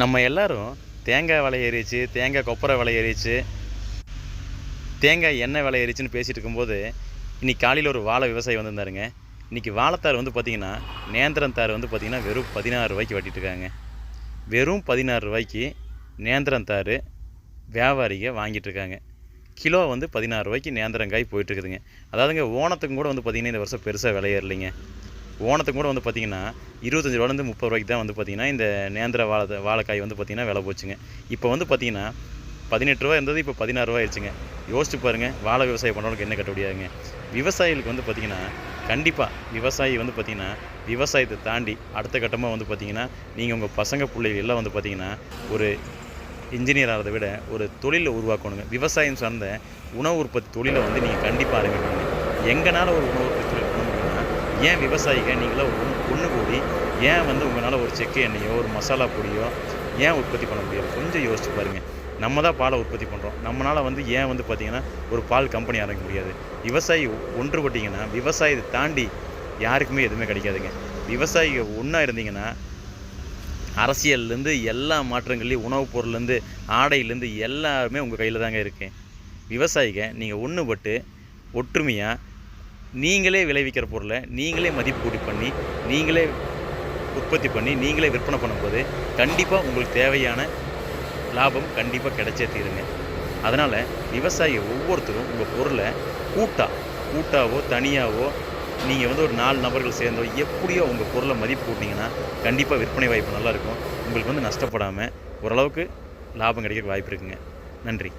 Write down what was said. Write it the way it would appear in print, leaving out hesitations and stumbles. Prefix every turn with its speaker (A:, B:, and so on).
A: நம்ம எல்லாரும் தேங்காய் விலை ஏறிச்சு, தேங்காய் கொப்பரை விலை ஏறிச்சு, தேங்காய் எண்ணெய் விலை ஏறிச்சுன்னு பேசிகிட்டு இருக்கும்போது, இன்றைக்கி காலையில் ஒரு வாழை விவசாயி வந்திருந்தாருங்க. இன்றைக்கி வாழைத்தார் வந்து பார்த்திங்கன்னா, நேந்திரம் தார் வந்து பார்த்திங்கன்னா வெறும் 16 ரூபாய்க்கு வெட்டிட்டுருக்காங்க. வெறும் 16 ரூபாய்க்கு நேந்திரம் தார் வியாபாரிங்க வாங்கிட்டுருக்காங்க. கிலோ வந்து 16 ரூபாய்க்கு நேந்திரங்காய் போயிட்டுருக்குதுங்க. அதாவதுங்க ஓணத்துக்கும் கூட வந்து பார்த்திங்கன்னா இந்த வருஷம் பெருசாக விலை ஏறலைங்க. ஓணத்துக்கு கூட வந்து பார்த்திங்கன்னா 25 ரூபாலேருந்து 30 ரூபாய்க்கு தான் வந்து பார்த்திங்கன்னா இந்த நேந்திர வாழைக்காய் வந்து பார்த்திங்கன்னா விலை போச்சுங்க. இப்போ வந்து பார்த்திங்கன்னா 18 ரூபா இருந்தது, இப்போ 16 ரூபா ஆயிடுச்சுங்க. யோசிச்சு பாருங்கள், வாழை விவசாயம் பண்ணுறவங்களுக்கு என்ன கட்டுப்படியாகுங்க. விவசாயிகளுக்கு வந்து பார்த்திங்கன்னா கண்டிப்பாக விவசாயி வந்து பார்த்திங்கன்னா விவசாயத்தை தாண்டி அடுத்த கட்டமாக வந்து பார்த்திங்கன்னா நீங்கள் உங்கள் பசங்க பிள்ளைகள் எல்லாம் வந்து பார்த்திங்கன்னா ஒரு இன்ஜினியர் ஆகிறத விட ஒரு தொழிலை உருவாக்கணுங்க. விவசாயம் சார்ந்த உணவு உற்பத்தி தொழிலை வந்து நீங்கள் கண்டிப்பாக ஆரம்பிக்கணுங்க. எங்களால் ஒரு உணவு உற்பத்தி தொழில் பண்ண முடியும்னா ஏன் விவசாயிகள் நீங்களாம் ஒன்று கூடி ஏன் வந்து உங்களால் ஒரு செக்கு எண்ணெயோ ஒரு மசாலா பொடியோ ஏன் உற்பத்தி பண்ண முடியாது? கொஞ்சம் யோசிச்சு பாருங்கள். நம்ம தான் பாலை உற்பத்தி பண்ணுறோம், நம்மளால் வந்து ஏன் வந்து பார்த்திங்கன்னா ஒரு பால் கம்பெனி ஆரம்பிக்க முடியாது? விவசாயி ஒன்றுபட்டிங்கன்னா விவசாயத்தை தாண்டி யாருக்குமே எதுவுமே கிடைக்காதுங்க. விவசாயிகள் ஒன்றா இருந்தீங்கன்னா அரசியல்லேருந்து எல்லா மாற்றங்கள்லேயும் உணவுப் பொருள்லேருந்து ஆடையிலேருந்து எல்லாருமே உங்கள் கையில் தாங்க இருக்கு. விவசாயிங்க நீங்கள் ஒன்றுபட்டு ஒற்றுமையாக நீங்களே விளைவிக்கிற பொருளை நீங்களே மதிப்பு கூட்டி பண்ணி நீங்களே உற்பத்தி பண்ணி நீங்களே விற்பனை பண்ணும்போது கண்டிப்பாக உங்களுக்கு தேவையான லாபம் கண்டிப்பாக கிடைச்சே தீருங்க. அதனால் விவசாயி ஒவ்வொருத்தரும் உங்கள் பொருளை கூட்டாவோ தனியாகவோ நீங்கள் வந்து ஒரு 4 நபர்கள் சேர்ந்தோ எப்படியோ உங்கள் பொருளை மதிப்பு கூட்டிங்கன்னா கண்டிப்பாக விற்பனை வாய்ப்பு நல்லாயிருக்கும். உங்களுக்கு வந்து நஷ்டப்படாமல் ஓரளவுக்கு லாபம் கிடைக்க வாய்ப்பு இருக்குங்க. நன்றி.